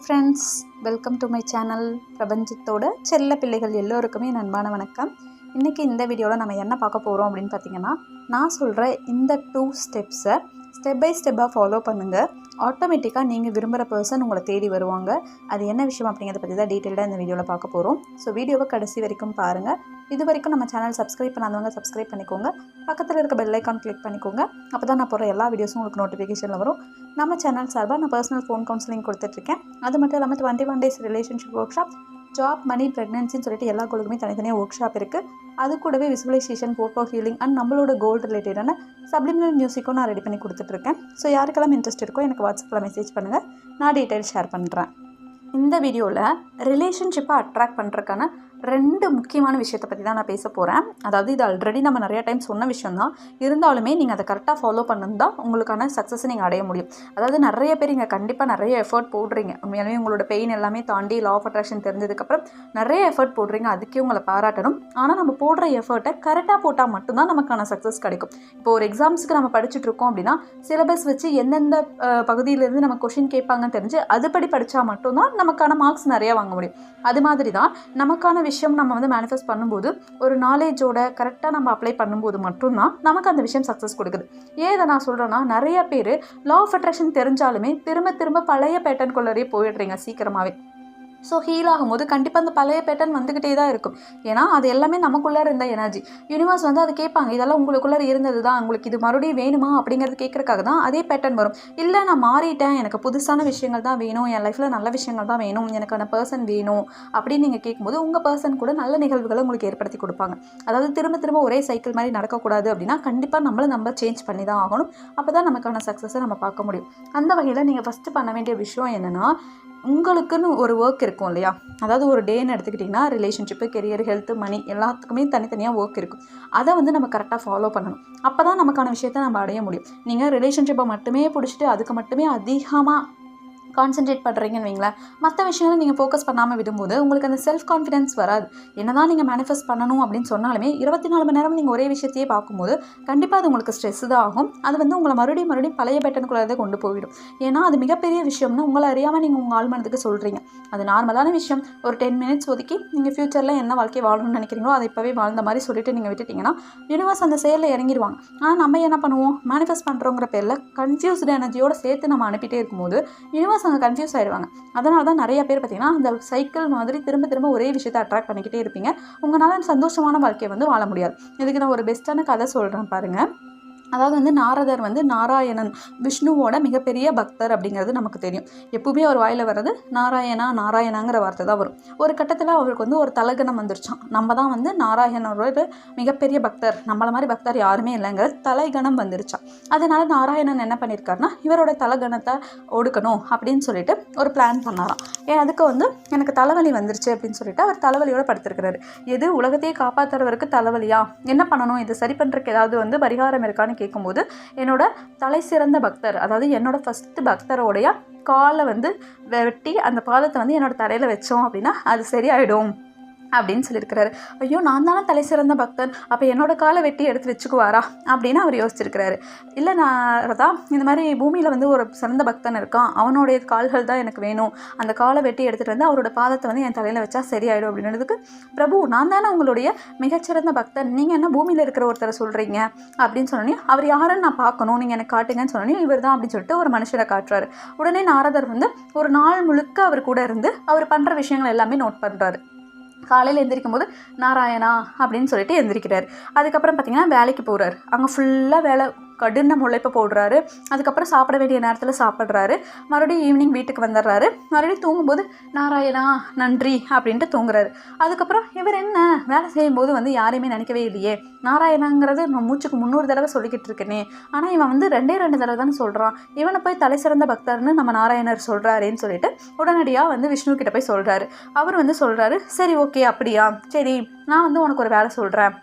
Friends, welcome to my channel. பிரபஞ்சத்தோட செல்ல பிள்ளைகள் எல்லோருக்குமே அன்பான வணக்கம். இன்றைக்கி இந்த வீடியோவில் நம்ம என்ன பார்க்க போகிறோம் அப்படின்னு பார்த்தீங்கன்னா, நான் சொல்கிற இந்த 2 ஸ்டெப்ஸை ஸ்டெப் பை ஸ்டெப்பாக ஃபாலோ பண்ணுங்கள். ஆட்டோமேட்டிக்காக நீங்கள் விரும்புகிற பர்சன் உங்களை தேடி வருவாங்க. அது என்ன விஷயம் அப்படிங்கிறத பற்றி தான் டீட்டெயிலாக இந்த வீடியோவில் பார்க்க போகிறோம். ஸோ வீடியோவை கடைசி வரைக்கும் பாருங்கள். இது வரைக்கும் நம்ம சேனல் சப்ஸ்கிரைப் பண்ணாதவங்க சப்ஸ்கிரைப் பண்ணிக்கோங்க. பக்கத்தில் இருக்க பெல் ஐக்கான் கிளிக் பண்ணிக்கோங்க. அப்போ தான் நான் போகிற எல்லா வீடியோஸும் உங்களுக்கு நோட்டிஃபிகேஷனில் வரும். நம்ம சேனல் சார்பாக நான் பர்சனல் ஃபோன் கவுன்சிலிங் கொடுத்துட்ருக்கேன். அது மட்டும் இல்லாமல் 21 days relationship workshop, job, money, ப்ரெக்னன்சின்னு சொல்லிட்டு எல்லா கோளுக்குமே தனித்தனியாக ஒர்க் ஷாப் இருக்குது. அது கூடவே விசுவலைசேஷன், ஃபோட்டோ ஹீலிங் அண்ட் நம்மளோட கோல் ரிலேட்டடான சப்ளிமினல் மியூசிக்கும் நான் ரெடி பண்ணி கொடுத்துட்ருக்கேன். ஸோ யாருக்கெல்லாம் இன்ட்ரெஸ்ட் இருக்கோ எனக்கு வாட்ஸ்அப்பில் மெசேஜ் பண்ணுங்கள், நான் டீட்டெயில் ஷேர் பண்ணுறேன். இந்த வீடியோவில் ரிலேஷன்ஷிப்பை அட்ராக்ட் பண்ணுறதுக்கான 2 முக்கியமான விஷயத்தை பற்றி தான் நான் பேச போகிறேன். அதாவது இது ஆல்ரெடி நம்ம நிறையா டைம் சொன்ன விஷயம் தான், இருந்தாலுமே நீங்கள் அதை கரெக்டாக ஃபாலோ பண்ணணும் உங்களுக்கான சக்ஸஸை நீங்கள் அடைய முடியும். அதாவது நிறைய பேர் இங்கே கண்டிப்பாக நிறைய எஃபர்ட் போடுறீங்க. உண்மையாலுமே உங்களோட பெயின் எல்லாமே தாண்டி லா ஆஃப் அட்ராக்ஷன் தெரிஞ்சதுக்கப்புறம் நிறைய எஃபர்ட் போடுறீங்க. அதுக்கே உங்களை பாராட்டணும். ஆனால் நம்ம போடுற எஃபர்ட்டை கரெக்டாக போட்டால் மட்டும்தான் நமக்கான சக்ஸஸ் கிடைக்கும். இப்போ ஒரு எக்ஸாம்ஸுக்கு நம்ம படிச்சுட்டு இருக்கோம் அப்படின்னா சிலபஸ் வச்சு எந்தெந்த பகுதியிலேருந்து நம்ம கொஷின் கேட்பாங்கன்னு தெரிஞ்சு அதுபடி படித்தா மட்டும்தான் நமக்கான மார்க்ஸ் நிறையா வாங்க முடியும். அது மாதிரி தான் நமக்கான விஷயம் நம்ம வந்து மேனிஃபெஸ்ட் பண்ணும்போது ஒரு நாலேஜோட கரெக்டாக நம்ம அப்ளை பண்ணும்போது மட்டும்தான் நமக்கு அந்த விஷயம் சக்ஸஸ் கொடுக்குது. ஏன் இதை நான் சொல்கிறேன்னா, நிறைய பேர் லா ஆஃப் அட்ராக்ஷன் தெரிஞ்சாலுமே திரும்ப திரும்ப பழைய பேட்டர்ன் கொள்ளறே போயிடுறீங்க சீக்கிரமாகவே. ஸோ ஹீல் ஆகும்போது கண்டிப்பாக அந்த பழைய பேட்டர்ன் வந்துக்கிட்டே தான் இருக்கும். ஏன்னா அது எல்லாமே நமக்குள்ளே இருந்த எனர்ஜி. யூனிவர்ஸ் வந்து அதை கேட்பாங்க, இதெல்லாம் உங்களுக்குள்ளே இருந்தது தான், உங்களுக்கு இது மறுபடியும் வேணுமா அப்படிங்கிறது கேட்குறக்காக தான் அதே பேட்டர்ன் வரும். இல்லை நான் மாறிட்டேன், எனக்கு புதுசான விஷயங்கள் தான் வேணும், என் லைஃப்பில் நல்ல விஷயங்கள் தான் வேணும், எனக்கான பர்சன் வேணும் அப்படின்னு நீங்கள் கேட்கும்போது உங்கள் பர்சன் கூட நல்ல நிகழ்வுகளை உங்களுக்கு ஏற்படுத்தி கொடுப்பாங்க. அதாவது திரும்ப திரும்ப ஒரே சைக்கிள் மாதிரி நடக்கக்கூடாது அப்படின்னா கண்டிப்பாக நம்ம சேஞ்ச் பண்ணி தான் ஆகணும். அப்போ தான் நமக்கான சக்ஸஸை நம்ம பார்க்க முடியும். அந்த வகையில் நீங்கள் ஃபஸ்ட்டு பண்ண வேண்டிய விஷயம் என்னென்னா, உங்களுக்குன்னு ஒரு ஒர்க் இருக்கும் இல்லையா? அதாவது ஒரு டேன்னு எடுத்துக்கிட்டிங்கன்னா ரிலேஷன்ஷிப்பு, கெரியர், ஹெல்த்து, மணி எல்லாத்துக்குமே தனித்தனியாக ஒர்க் இருக்கும். அதை வந்து நம்ம கரெக்டாக ஃபாலோ பண்ணணும். அப்போ தான் நமக்கான விஷயத்தை நம்ம அடைய முடியும். நீங்கள் ரிலேஷன்ஷிப்பை மட்டுமே பிடிச்சிட்டு அதுக்கு மட்டுமே அதிகமாக கான்சென்ட்ரேட் பண்ணுறீங்கன்னு வைங்களேன், மற்ற விஷயங்களை நீங்கள் ஃபோக்கஸ் பண்ணாமல் விடும்போது உங்களுக்கு அந்த செல்ஃப் கான்ஃபிடென்ஸ் வராது. என்ன தான் நீங்கள் மேனிஃபெஸ்ட் பண்ணணும் அப்படின்னு சொன்னாலுமே 24 மணி நேரம் நீங்கள் ஒரே விஷயத்தையே பார்க்கும்போது கண்டிப்பாக அது உங்களுக்கு ஸ்ட்ரெஸ் தான் ஆகும். அது வந்து உங்களை மறுபடியும் பழைய பேட்டனுக்குள்ளே கொண்டு போயிடும். ஏன்னா அது மிகப்பெரிய விஷயம்னு உங்களை அறியாமல் நீங்கள் உங்கள் ஆழ்மனத்துக்கு சொல்கிறீங்க. அது நார்மலான விஷயம். ஒரு 10 minutes ஒதுக்கி நீங்கள் ஃப்யூச்சரில் என்ன வாழ்க்கை வாழணும்னு நினைக்கிறீங்களோ அதை இப்போவே வாழ்ந்த மாதிரி சொல்லிட்டு நீங்கள் விட்டுட்டிங்கன்னா யூனிவர்ஸ் அந்த செயலில் இறங்கிடுவாங்க. ஆனால் நம்ம என்ன பண்ணுவோம், மேனிஃபெஸ்ட் பண்ணுறோங்கிற பேரில் கன்ஃபியூஸ்டு எனர்ஜியோடு சேர்த்து நம்ம அனுப்பிட்டே இருக்கும்போது யூனிவர்ஸ் அங்கே கன்ஃபியூஸ் ஆயிடுவாங்க. அதனால தான் நிறைய பேர் பார்த்தீங்கன்னா அந்த சைக்கிள் மாதிரி திரும்ப திரும்ப ஒரே விஷயத்தை அட்ராக்ட் பண்ணிக்கிட்டே இருப்பீங்க. உங்களால் சந்தோஷமான வாழ்க்கையை வந்து வாழ முடியாது. இதுக்கு நான் ஒரு பெஸ்ட்டான கதை சொல்கிறேன் பாருங்கள். அதாவது வந்து நாரதர் வந்து நாராயணன், விஷ்ணுவோட மிகப்பெரிய பக்தர் அப்படிங்கிறது நமக்கு தெரியும். எப்பவுமே ஒரு வாயில் வர்றது நாராயணாங்கிற வார்த்தை தான் வரும். ஒரு கட்டத்தில் அவருக்கு வந்து ஒரு தலகணம் வந்துருச்சான். நம்ம தான் வந்து நாராயணரோட மிகப்பெரிய பக்தர், நம்மளை மாதிரி பக்தர் யாருமே இல்லைங்கிற தலைகணம் வந்துருச்சான். அதனால் நாராயணன் என்ன பண்ணியிருக்காருனா, இவரோட தலகணத்தை ஒடுக்கணும் அப்படின்னு சொல்லிட்டு ஒரு பிளான் பண்ணாராம். அதுக்கு வந்து எனக்கு தலைவலி வந்துருச்சு அப்படின்னு சொல்லிட்டு அவர் தலைவலியோடு படுத்திருக்கிறாரு. எது உலகத்தையே காப்பாற்றுறவருக்கு தலைவலியா, என்ன பண்ணணும், இதை சரி பண்ணுறதுக்கு ஏதாவது வந்து பரிகாரம் இருக்கான்னு கேட்கும்போது, என்னோட தலை சிறந்த பக்தர், அதாவது என்னோட ஃபஸ்ட்டு பக்தரோடைய காலை வந்து வெட்டி அந்த பாதத்தை வந்து என்னோட தலையில் வச்சோம் அப்படின்னா அது சரியாயிடும் அப்படின்னு சொல்லியிருக்கிறாரு. ஐயோ, நான் தானே தலை சிறந்த பக்தன், அப்போ என்னோட காலை வெட்டி எடுத்து வச்சுக்குவாரா அப்படின்னு அவர் யோசிச்சிருக்கிறாரு. இல்லை நாரதா, இந்த மாதிரி பூமியில் வந்து ஒரு சிறந்த பக்தன் இருக்கான், அவனுடைய கால்கள் தான் எனக்கு வேணும், அந்த காலை வெட்டி எடுத்துகிட்டு வந்து அவரோட பாதத்தை வந்து என் தலையில் வச்சா சரியாயிடும் அப்படின்றதுக்கு, பிரபு நான் தானே உங்களுடைய மிகச்சிறந்த பக்தன், நீங்கள் என்ன பூமியில் இருக்கிற ஒருத்தரை சொல்கிறீங்க அப்படின்னு சொன்னோன்னே, அவர் யாருன்னு நான் பார்க்கணும், நீங்கள் எனக்கு காட்டுங்கன்னு சொன்னோன்னே இவர் தான் அப்படின்னு சொல்லிட்டு ஒரு மனுஷரை காட்டுறாரு. உடனே நாரதர் வந்து ஒரு நாள் முழுக்க அவர் கூட இருந்து அவர் பண்ணுற விஷயங்கள் எல்லாமே நோட் பண்ணுறாரு. காலையில் எந்திரிக்கும் போது நாராயணா அப்படின்னு சொல்லிட்டு எந்திரிக்கிறார். அதுக்கப்புறம் பார்த்திங்கன்னா வேலைக்கு போகிறார். அங்கே ஃபுல்லாக வேலை கடின உழைப்பு போடுறாரு. அதுக்கப்புறம் சாப்பிட வேண்டிய நேரத்தில் சாப்பிட்றாரு. மறுபடியும் ஈவினிங் வீட்டுக்கு வந்துடுறாரு. மறுபடியும் தூங்கும்போது நாராயணா நன்றி அப்படின்ட்டு தூங்குறாரு. அதுக்கப்புறம் இவர் என்ன வேலை செய்யும்போது வந்து யாரையுமே நினைக்கவே இல்லையே, நாராயணாங்கிறது நான் மூச்சுக்கு 300 தடவை சொல்லிக்கிட்டு இருக்கேனே, ஆனால் இவன் வந்து 2 தடவை தானே சொல்கிறான், இவனை போய் தலை சிறந்த பக்தர்னு நம்ம நாராயணர் சொல்கிறாரேன்னு சொல்லிட்டு உடனடியாக வந்து விஷ்ணு கிட்ட போய் சொல்கிறாரு. அவர் வந்து சொல்கிறாரு, சரி ஓகே அப்படியா, சரி நான் வந்து உனக்கு ஒரு வேலை சொல்கிறேன்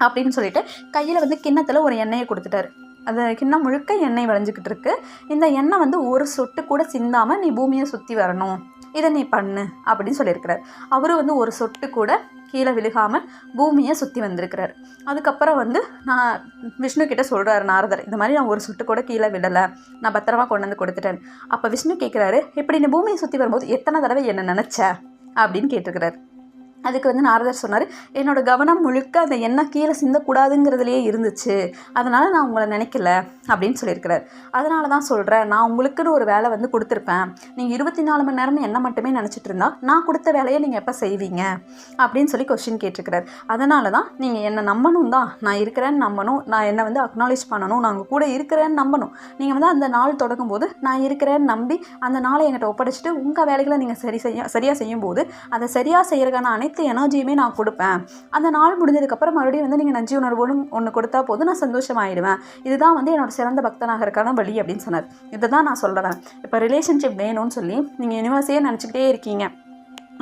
அப்படின்னு சொல்லிட்டு கையில் வந்து கிண்ணத்தில் ஒரு எண்ணெயை கொடுத்துட்டாரு. அந்த கிண்ணம் முழுக்க எண்ணெய் விளைஞ்சிக்கிட்டு இருக்கு. இந்த எண்ணெய் வந்து ஒரு சொட்டு கூட சிந்தாமல் நீ பூமியை சுற்றி வரணும், இதை நீ பண்ணு அப்படின்னு சொல்லியிருக்கிறார். அவரும் வந்து ஒரு சொட்டு கூட கீழே விழுகாமல் பூமியை சுற்றி வந்திருக்கிறார். அதுக்கப்புறம் வந்து நான் விஷ்ணு கிட்ட சொல்கிறாரு நாரதர், இந்த மாதிரி நான் ஒரு சொட்டு கூட கீழே விடலை, நான் பத்திரமா கொண்டு வந்து கொடுத்துட்டேன். அப்போ விஷ்ணு கேட்குறாரு, இப்படி நீ பூமியை சுற்றி வரும்போது எத்தனை தடவை என்ன நினச்ச அப்படின்னு கேட்டிருக்கிறார். அதுக்கு வந்து நாரதர் சொன்னார், என்னோடய கவனம் முழுக்க அந்த எண்ணெய் கீழே சிந்தக்கூடாதுங்கிறதுலையே இருந்துச்சு, அதனால் நான் உங்களை நினைக்கல அப்படின்னு சொல்லியிருக்கிறார். அதனால தான் சொல்கிறேன், நான் உங்களுக்குன்னு ஒரு வேலை வந்து கொடுத்துருப்பேன், நீங்கள் 24 மணி நேரம் என்ன மட்டுமே நினச்சிட்டு இருந்தா நான் கொடுத்த வேலையை நீங்கள் எப்போ செய்வீங்க அப்படின்னு சொல்லி கொஸ்டின் கேட்டிருக்கிறார். அதனால தான் நீங்கள் என்னை நம்பணும் தான், நான் இருக்கிறேன்னு நம்பணும், நான் என்னை வந்து அக்னாலேஜ் பண்ணணும், நான் உங்கள் கூட இருக்கிறேன்னு நம்பணும். நீங்கள் வந்து அந்த நாள் தொடங்கும் போது நான் இருக்கிறேன்னு நம்பி அந்த நாளை என்கிட்ட ஒப்படைச்சிட்டு உங்கள் வேலைகளை நீங்கள் சரியாக செய்யும்போது அதை சரியாக செய்கிறதுக்கான அனைத்து எனர்ஜியுமே நான் கொடுப்பேன். அந்த நாள் முடிஞ்சதுக்கப்புறம் மறுபடியும் வந்து நீங்கள் நன்றி உணர்வோடு ஒன்று கொடுத்தா போதும், நான் சந்தோஷமாயிடுவேன். இதுதான் வந்து என்னோட சிறந்த பக்தனாக இருக்கான வழி அப்படின்னு சொன்னார். இதை தான் நான் சொல்கிறேன். இப்போ ரிலேஷன்ஷிப் வேணும்னு சொல்லி நீங்கள் யூனிவர்ஸையே நினச்சிக்கிட்டே இருக்கீங்க,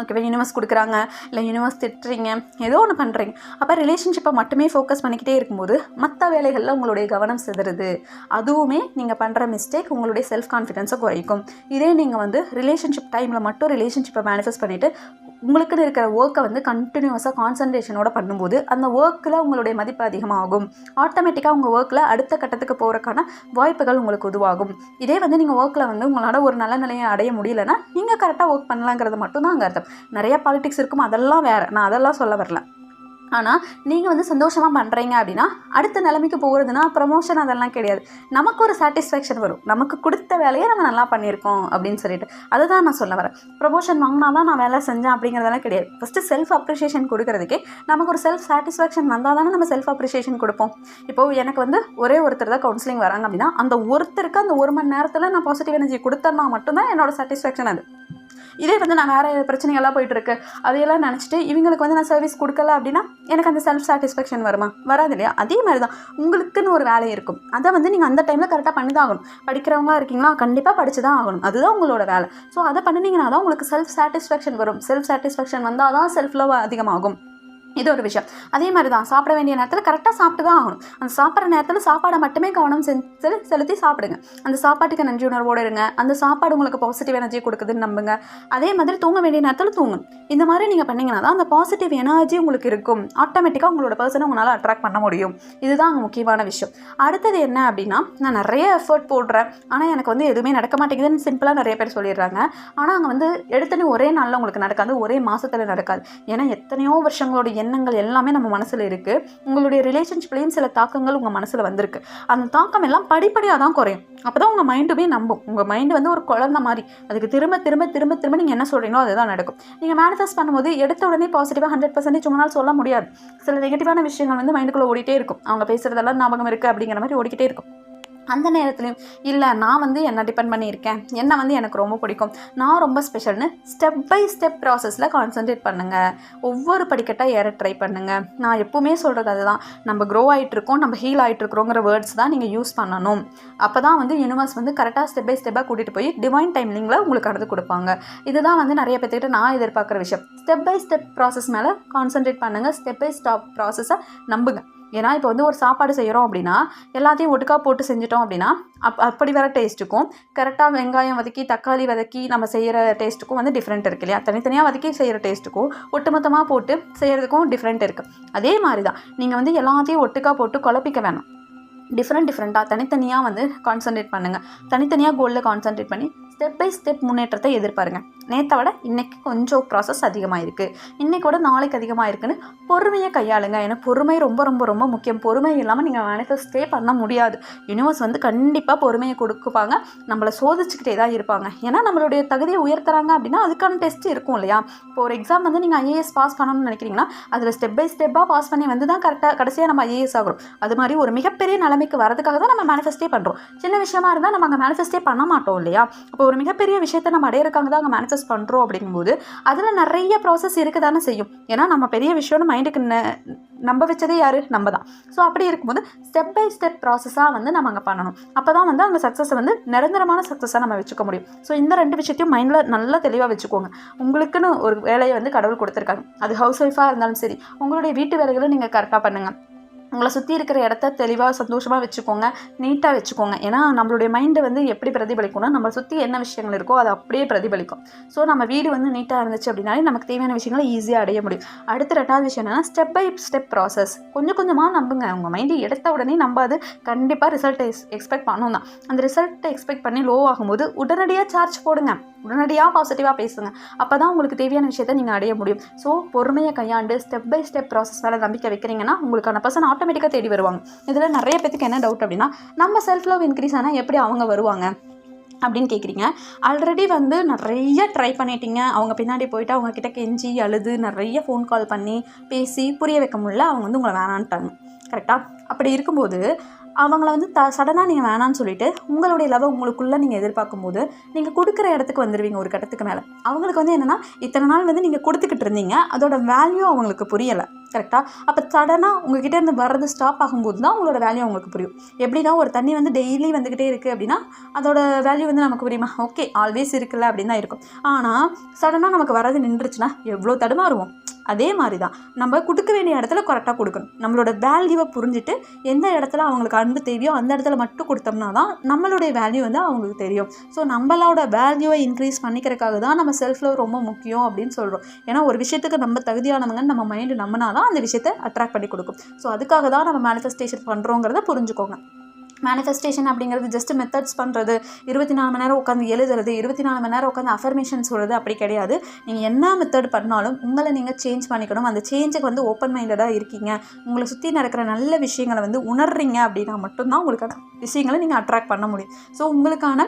ஓகேவா? யூனிவர்ஸ் கொடுக்குறாங்க, இல்லை யூனிவர்ஸ் திட்டுறீங்க, ஏதோ ஒன்று பண்ணுறீங்க. அப்போ ரிலேஷன்ஷிப்பை மட்டுமே ஃபோக்கஸ் பண்ணிக்கிட்டே இருக்கும்போது மற்ற வேலைகளில் உங்களுடைய கவனம் சிதறுது. அதுவுமே நீங்கள் பண்ணுற மிஸ்டேக் உங்களுடைய செல்ஃப் கான்ஃபிடென்ஸை குறைக்கும். இதே நீங்கள் வந்து ரிலேஷன்ஷிப் டைமில் மட்டும் ரிலேஷன்ஷிப்பை மேனிஃபெஸ்ட் பண்ணிவிட்டு உங்களுக்குன்னு இருக்கிற ஒர்க்கை வந்து கண்டினியூஸாக கான்சன்ட்ரேஷனோட பண்ணும்போது அந்த ஒர்க்கில் உங்களுடைய மதிப்பு அதிகமாகும். ஆட்டோமேட்டிக்காக உங்கள் ஒர்க்கில் அடுத்த கட்டத்துக்கு போகிறக்கான வாய்ப்புகள் உங்களுக்கு உருவாகும். இதே வந்து நீங்கள் ஒர்க்கில் வந்து உங்களால் ஒரு நல்ல நிலையை அடைய முடியலைன்னா நீங்கள் கரெக்டாக ஒர்க் பண்ணலாங்கிறது மட்டும்தான் அங்கே அர்த்தம். நிறைய பாலிடிக்ஸ் இருக்கும், அதெல்லாம் வேறு, நான் அதெல்லாம் சொல்ல வரல. ஆனால் நீங்கள் வந்து சந்தோஷமாக பண்ணுறீங்க அப்படின்னா அடுத்த நிலைமைக்கு போகிறதுனா ப்ரமோஷன் அதெல்லாம் கிடையாது. நமக்கு ஒரு சாட்டிஸ்ஃபேக்ஷன் வரும், நமக்கு கொடுத்த வேலையை நம்ம நல்லா பண்ணியிருக்கோம் அப்படின்னு சொல்லிட்டு. அதை தான் நான் சொல்ல வரேன். ப்ரமோஷன் வாங்கினா தான் நான் வேலை செஞ்சேன் அப்படிங்கிறதெல்லாம் கிடையாது. ஃபஸ்ட்டு செல்ஃப் அப்ரிஷியேஷன் கொடுக்கறதுக்கே நமக்கு ஒரு செல்ஃப் சாட்டிஸ்ஃபேக்ஷன் வந்தால் தானே நம்ம செல்ஃப் அப்ரிஷியேஷன் கொடுப்போம். இப்போது எனக்கு வந்து ஒரே ஒருத்தர் தான் கவுன்சிலிங் வராங்க அப்படின்னா அந்த ஒருத்தருக்கு அந்த 1 மணி நேரத்தில் நான் பாசிட்டிவ் எனர்ஜி கொடுத்தேன்னா மட்டும்தான் என்னோட சாட்டிஸ்ஃபேக்ஷன். அது இதே வந்து நான் வேறு பிரச்சனைகள்லாம் போயிட்டுருக்கு அதையெல்லாம் நினச்சிட்டு இவங்களுக்கு வந்து நான் சர்வீஸ் கொடுக்கல அப்படின்னா எனக்கு அந்த செல்ஃப் சாட்டிஸ்ஃபேக்ஷன் வருமா? வராது இல்லையா? அதே மாதிரி தான் உங்களுக்குன்னு ஒரு வேலை இருக்கும், அதை வந்து நீங்கள் அந்த டைமில் கரெக்டாக பண்ணி தான் ஆகணும். படிக்கிறவங்களா இருக்கீங்களா, கண்டிப்பாக படித்து தான் ஆகணும், அதுதான் உங்களோட வேலை. ஸோ அதை பண்ணினீங்கன்னா தான் உங்களுக்கு செல்ஃப் சாட்டிஸ்ஃபேக்ஷன் வரும். செல்ஃப் சாட்டிஸ்ஃபேக்ஷன் வந்தால் தான் செல்ஃப் லவ் அதிகமாகும். இது ஒரு விஷயம். அதே மாதிரி தான் சாப்பிட வேண்டிய நேரத்தில் கரெக்டாக சாப்பிட்டு தான் ஆகணும். அந்த சாப்பிட்ற நேரத்தில் சாப்பாடை மட்டுமே கவனம் செலுத்தி சாப்பிடுங்க. அந்த சாப்பாட்டுக்கு நன்றி உணர்வோடு இருங்க. அந்த சாப்பாடு உங்களுக்கு பாசிட்டிவ் எனர்ஜி கொடுக்குதுன்னு நம்புங்க. அதே மாதிரி தூங்க வேண்டிய நேரத்தில் தூங்கணும். இந்த மாதிரி நீங்கள் பண்ணிங்கன்னா தான் அந்த பாசிட்டிவ் எனர்ஜி உங்களுக்கு இருக்கும். ஆட்டோமேட்டிக்காக உங்களோட பர்சனை உங்களால் அட்ராக்ட் பண்ண முடியும். இதுதான் அங்கே முக்கியமான விஷயம். அடுத்தது என்ன அப்படின்னா, நான் நிறைய எஃபர்ட் போடுறேன் ஆனால் எனக்கு வந்து எதுவுமே நடக்க மாட்டேங்குதுன்னு சிம்பிளாக நிறைய பேர் சொல்லிடுறாங்க. ஆனால் அங்கே வந்து எடுத்துன்னு ஒரே நாளில் உங்களுக்கு நடக்காது, ஒரே மாதத்தில் நடக்காது. ஏன்னா எத்தனையோ வருஷங்களோட எண்ணங்கள் எல்லாமே நம்ம மனசில் இருக்குது. உங்களுடைய ரிலேஷன்ஷிப்லேயும் சில தாக்கங்கள் உங்கள் மனசில் வந்திருக்கு. அந்த தாக்கம் எல்லாம் படிப்படியாக தான் குறையும். அப்போ தான் உங்கள் மைண்டுமே நம்பும். உங்கள் மைண்டு வந்து ஒரு குழந்தை மாதிரி, அதுக்கு திரும்ப திரும்ப திரும்ப திரும்ப நீங்கள் என்ன சொல்கிறீங்களோ அதுதான் நடக்கும். நீங்கள் மேனிஃபெஸ்ட் பண்ணும்போது எடுத்த உடனே பாசிட்டிவாக 100% உங்களால் சொல்ல முடியாது. சில நெகட்டிவான விஷயங்கள் வந்து மைண்டுக்குள்ளே ஓடிட்டே இருக்கும். அவங்க பேசுகிறதெல்லாம் ஞாபகம் இருக்குது அப்படிங்கிற மாதிரி ஓடிக்கிட்டே இருக்கும். அந்த நேரத்துலையும் இல்லை நான் வந்து என்னை டிபெண்ட் பண்ணியிருக்கேன், என்னை வந்து எனக்கு ரொம்ப பிடிக்கும், நான் ரொம்ப ஸ்பெஷல்னு ஸ்டெப் பை ஸ்டெப் ப்ராசஸில் கான்சன்ட்ரேட் பண்ணுங்கள். ஒவ்வொரு படிக்கட்டாக ஏற ட்ரை பண்ணுங்கள். நான் எப்போவுமே சொல்கிறது அதுதான், நம்ம க்ரோ ஆகிட்ருக்கோம், நம்ம ஹீல் ஆகிட்ருக்குறோங்கிற வேர்ட்ஸ் தான் நீங்கள் யூஸ் பண்ணணும். அப்போ தான் வந்து யூனிவர்ஸ் வந்து கரெக்டாக ஸ்டெப் பை ஸ்டெப்பாக கூட்டிகிட்டு போய் டிவைன் டைம்லிங்கில் உங்களுக்கு கடந்து கொடுப்பாங்க. இதுதான் வந்து நிறைய பேர்த்துக்கிட்ட நான் எதிர்பார்க்குற விஷயம். ஸ்டெப் பை ஸ்டெப் ப்ராசஸ் மேலே கான்சன்ட்ரேட் பண்ணுங்கள். ஸ்டெப் பை ஸ்டெப் ப்ராசஸை நம்புங்க. ஏன்னா இப்போ வந்து ஒரு சாப்பாடு செய்கிறோம் அப்படின்னா எல்லாத்தையும் ஒட்டுக்கா போட்டு செஞ்சிட்டோம் அப்படின்னா அப்படி வர டேஸ்ட்டுக்கும் கரெக்டாக வெங்காயம் வதக்கி தக்காளி வதக்கி நம்ம செய்கிற டேஸ்ட்டுக்கும் வந்து டிஃப்ரெண்ட் இருக்கு இல்லையா? தனித்தனியாக வதக்கி செய்கிற டேஸ்ட்டுக்கும் ஒட்டுமொத்தமாக போட்டு செய்கிறதுக்கும் டிஃப்ரெண்ட் இருக்குது. அதே மாதிரி தான் நீங்கள் வந்து எல்லாத்தையும் ஒட்டுக்கா போட்டு குழப்பிக்க வேணாம். டிஃப்ரெண்ட்டாக தனித்தனியாக வந்து கான்சன்ட்ரேட் பண்ணுங்கள். தனித்தனியாக கோலில் கான்சன்ட்ரேட் பண்ணி ஸ்டெப் பை ஸ்டெப் முன்னேற்றத்தை எதிர்பாருங்க. நேற்றை விட இன்றைக்கி கொஞ்சம் ப்ராசஸ் அதிகமாக இருக்குது, இன்றைக்கோட நாளைக்கு அதிகமாக இருக்குன்னு பொறுமையை கையாளுங்க. ஏன்னா பொறுமை ரொம்ப ரொம்ப ரொம்ப முக்கியம். பொறுமை இல்லாமல் நீங்கள் மேனிஃபெஸ்டே பண்ண முடியாது. யூனிவர்ஸ் வந்து கண்டிப்பாக பொறுமையை கொடுக்குப்பாங்க, நம்மளை சோதிச்சுக்கிட்டே தான் இருப்பாங்க. ஏன்னா நம்மளுடைய தகுதியை உயர்த்துறாங்க அப்படின்னா அதுக்கான டெஸ்ட் இருக்கும் இல்லையா? இப்போ ஒரு எக்ஸாம் வந்து நீங்கள் ஐஏஎஸ் பாஸ் பண்ணணும்னு நினைக்கிறீங்கன்னா அதில் ஸ்டெப் பை ஸ்டெப்பாக பாஸ் பண்ணி வந்து தான் கடைசியாக நம்ம ஐஏஎஸ் ஆகிறோம். அது மாதிரி ஒரு மிகப்பெரிய நிலைமைக்கு வரதுக்காக தான் நம்ம மேனிஃபெஸ்டே பண்ணுறோம். சின்ன விஷயமா இருந்தால் நம்ம அங்கே மேனிஃபெஸ்டே பண்ண மாட்டோம் இல்லையா? அப்போ ஒரு மிகப்பெரிய விஷயத்தை நம்ம அடையிறதுக்காக தான் அங்கே மேனிஃபெஸ்ட் பண்ணுறோம். அப்படிங்கும்போது அதில் நிறைய ப்ராசஸ் இருக்க தானே செய்யும். ஏன்னா நம்ம பெரிய விஷயம்னு மைண்டுக்கு நம்ப வச்சதே யார்? நம்ம தான். ஸோ அப்படி இருக்கும்போது ஸ்டெப் பை ஸ்டெப் ப்ராசஸாக வந்து நம்ம அங்கே பண்ணணும். அப்போ தான் வந்து அங்கே சக்ஸஸை வந்து நிரந்தரமான சக்ஸஸாக நம்ம வச்சுக்க முடியும். ஸோ இந்த 2 விஷயத்தையும் மைண்டில் நல்லா தெளிவாக வச்சுக்கோங்க. உங்களுக்குன்னு ஒரு வேலையை வந்து கடவுள் கொடுத்துருக்காங்க. அது ஹவுஸ் ஒய்ஃபாக இருந்தாலும் சரி, உங்களுடைய வீட்டு வேலைகளை நீங்கள் கரெக்டாக பண்ணுங்கள். உங்களை சுற்றி இருக்கிற இடத்த தெளிவாக சந்தோஷமாக வச்சுக்கோங்க, நீட்டாக வச்சுக்கோங்க. ஏன்னா நம்மளுடைய மைண்டு வந்து எப்படி பிரதிபலிக்கும்னா நம்ம சுற்றி என்ன விஷயங்கள் இருக்கோ அது அப்படியே பிரதிபலிக்கும். ஸோ நம்ம வீடு வந்து நீட்டாக இருந்துச்சு அப்படின்னாலே நமக்கு தேவையான விஷயங்களை ஈஸியாக அடைய முடியும். அடுத்து 2வது விஷயம் என்னென்னா ஸ்டெப் பை ஸ்டெப் ப்ராசஸ். கொஞ்சம் கொஞ்சமாக நம்புங்க. உங்கள் மைண்டு எடுத்த உடனே நம்பாது. கண்டிப்பாக ரிசல்ட்டை எக்ஸ்பெக்ட் பண்ணணும் தான். அந்த ரிசல்ட்டை எக்ஸ்பெக்ட் பண்ணி லோ ஆகும்போது உடனடியாக சார்ஜ் போடுங்க, உடனடியாக பாசிட்டிவாக பேசுங்க. அப்போ தான் உங்களுக்கு தேவையான விஷயத்தை நீங்கள் அடைய முடியும். ஸோ பொறுமையை கையாண்டு ஸ்டெப் பை ஸ்டெப் ப்ராசஸ் மேலே நம்பிக்கை வைக்கிறீங்கன்னா உங்களுக்கான பர்சன் ஆட்டோமேட்டிக்காக தேடி வருவாங்க. இதில் நிறைய பேருக்கு என்ன டவுட் அப்படின்னா, நம்ம செல்ஃப் லவ் இன்க்ரீஸ் ஆனால் எப்படி அவங்க வருவாங்க அப்படின்னு கேட்குறீங்க. ஆல்ரெடி வந்து நிறைய ட்ரை பண்ணிட்டீங்க. அவங்க பின்னாடி போயிட்டு அவங்க கிட்ட கெஞ்சி அழுது நிறைய ஃபோன் கால் பண்ணி பேசி புரிய வைக்க முடியல. அவங்க வந்து உங்களை வேணான்ட்டாங்க. கரெக்டாக? அப்படி இருக்கும்போது அவங்கள வந்து சடனாக நீங்கள் வேணான்னு சொல்லிவிட்டு உங்களுடைய லவ் உங்களுக்குள்ளே நீங்கள் எதிர்பார்க்கும்போது நீங்கள் கொடுக்குற இடத்துக்கு வந்துடுவீங்க ஒரு கட்டத்துக்கு மேலே. அவங்களுக்கு வந்து என்னென்னா இத்தனை நாள் வந்து நீங்கள் கொடுத்துக்கிட்டு இருந்தீங்க, அதோட வேல்யூ அவங்களுக்கு புரியலை. கரெக்டாக? அப்போ சடனாக உங்ககிட்ட இருந்து வர்றது ஸ்டாப் ஆகும்போது தான் உங்களோட வேல்யூ அவங்களுக்கு புரியும். எப்படின்னா ஒரு தண்ணி வந்து டெய்லி வந்துக்கிட்டே இருக்குது அப்படின்னா அதோட வேல்யூ வந்து நமக்கு புரியுமா? ஓகே ஆல்வேஸ் இருக்குல்ல அப்படின்னு தான் இருக்கும். ஆனால் சடனாக நமக்கு வர்றது நின்றுச்சுன்னா எவ்வளோ தடுமாறுவோம். அதே மாதிரி தான் நம்ம கொடுக்க வேண்டிய இடத்துல கரெக்டாக கொடுக்கணும். நம்மளோட வேல்யூவை புரிஞ்சுட்டு எந்த இடத்துல அவங்களுக்கு அன்பு தேவையோ அந்த இடத்துல மட்டும் கொடுத்தோம்னா தான் நம்மளுடைய வேல்யூ வந்து அவங்களுக்கு தெரியும். ஸோ நம்மளோட வேல்யூவை இன்க்ரீஸ் பண்ணிக்கிறதுக்காக தான் நம்ம செல்ஃப் லவ் ரொம்ப முக்கியம் அப்படின்னு சொல்கிறோம். ஏன்னா ஒரு விஷயத்துக்கு நம்ம தகுதியானவங்கன்னு நம்ம மைண்டு நம்பினா தான் அந்த விஷயத்தை அட்ராக்ட் பண்ணி கொடுக்கும். ஸோ அதுக்காக தான் நம்ம மேனிஃபெஸ்டேஷன் பண்ணுறோங்கிறத புரிஞ்சுக்கோங்க. மேனிஃபெஸ்டேஷன் அப்படிங்கிறது ஜஸ்ட் மெத்தட்ஸ் பண்ணுறது, 24 மணி நேரம் உட்காந்து எழுதுறது, 24 மணி நேரம் உட்காந்து அஃபர்மேஷன் சொல்கிறது அப்படி கிடையாது. நீங்கள் என்ன மெத்தட் பண்ணாலும் உங்களை நீங்கள் சேஞ்ச் பண்ணிக்கணும். அந்த சேஞ்சுக்கு வந்து ஓப்பன் மைண்டடாக இருக்கீங்க, உங்களை சுற்றி நடக்கிற நல்ல விஷயங்களை வந்து உணர்றீங்க அப்படின்னா மட்டும்தான் உங்களுக்கான விஷயங்களை நீங்கள் அட்ராக்ட் பண்ண முடியும். ஸோ உங்களுக்கான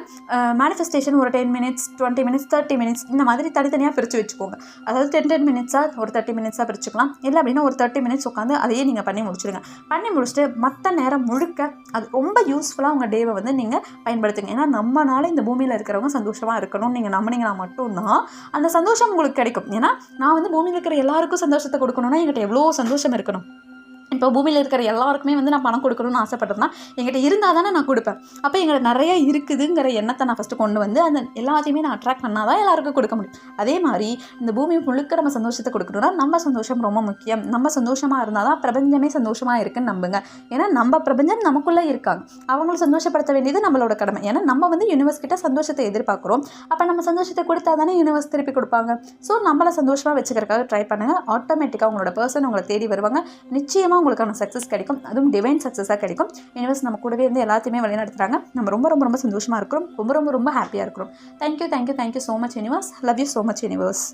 மேனிஃபெஸ்டேஷன் ஒரு 10 மினிட்ஸ் 20 மினிட்ஸ் 30 மினிட்ஸ் இந்த மாதிரி தனித்தனியாக பிரித்து வச்சுக்கோங்க. அதாவது 10 மினிட்ஸாக ஒரு 30 மினிட்ஸாக பிரிச்சுக்கலாம். இல்லை அப்படின்னா ஒரு 30 மினிட்ஸ் உட்காந்து அதையே நீங்கள் பண்ணி முடிச்சுடுங்க. பண்ணி முடிச்சுட்டு மற்ற நேரம் முழுக்க அது ரொம்ப யூஸ்ஃபுல்லாக உங்கள் டேவை வந்து நீங்கள் பயன்படுத்துங்க. ஏன்னா நம்மனால இந்த பூமியில் இருக்கிறவங்க சந்தோஷமாக இருக்கணும்னு நீங்கள் நம்பினீங்கன்னா மட்டும்தான் அந்த சந்தோஷம் உங்களுக்கு கிடைக்கும். ஏன்னா நான் வந்து பூமியில் இருக்கிற எல்லாருக்கும் சந்தோஷத்தை கொடுக்கணும்னா என்கிட்ட எவ்வளோ சந்தோஷம் இருக்கணும். இப்போ பூமியில் இருக்கிற எல்லாருக்குமே வந்து நான் பணம் கொடுக்கணும்னு ஆசைப்பட்றேன்னா என்கிட்ட இருந்தால் தானே நான் கொடுப்பேன். அப்போ எங்கிட்ட நிறைய இருக்குதுங்கிற எண்ணத்தை நான் ஃபஸ்ட்டு கொண்டு வந்து அந்த எல்லாத்தையுமே நான் அட்ராக்ட் பண்ணால் தான் எல்லாருக்கும் கொடுக்க முடியும். அதே மாதிரி இந்த பூமி முழுக்க நம்ம சந்தோஷத்தை கொடுக்கணும்னா நம்ம சந்தோஷம் ரொம்ப முக்கியம். நம்ம சந்தோஷமாக இருந்தால் தான் பிரபஞ்சமே சந்தோஷமாக இருக்குன்னு நம்புங்க. ஏன்னா நம்ம பிரபஞ்சம் நமக்குள்ளே இருக்காங்க, அவங்கள சந்தோஷப்படுத்த வேண்டியது நம்மளோட கடமை. ஏன்னா நம்ம வந்து யூனிவர்ஸ் கிட்ட சந்தோஷத்தை எதிர்பார்க்குறோம். அப்போ நம்ம சந்தோஷத்தை கொடுத்தா தானே யூனிவர்ஸ் திருப்பி கொடுப்பாங்க. ஸோ நம்மளை சந்தோஷமாக வச்சுக்கிறதுக்காக ட்ரை பண்ணுங்கள். ஆட்டோமேட்டிக்காக உங்களோட பர்சன் உங்களை தேடி வருவாங்க. நிச்சயமாக உங்களுக்கான சக்ஸஸ் கிடைக்கும். அதுவும் டிவைன் சக்ஸஸாக கிடைக்கும். யூனிவர்ஸ் நம்ம கூடவே இருந்து எல்லாத்தையுமே வழிநடத்துறாங்க. நம்ம ரொம்ப ரொம்ப ரொம்ப சந்தோஷமாக இருக்கிறோம். ரொம்ப ரொம்ப ரொம்ப ஹாப்பியாக இருக்கிறோம். Thank you so much universe. Love you so much universe.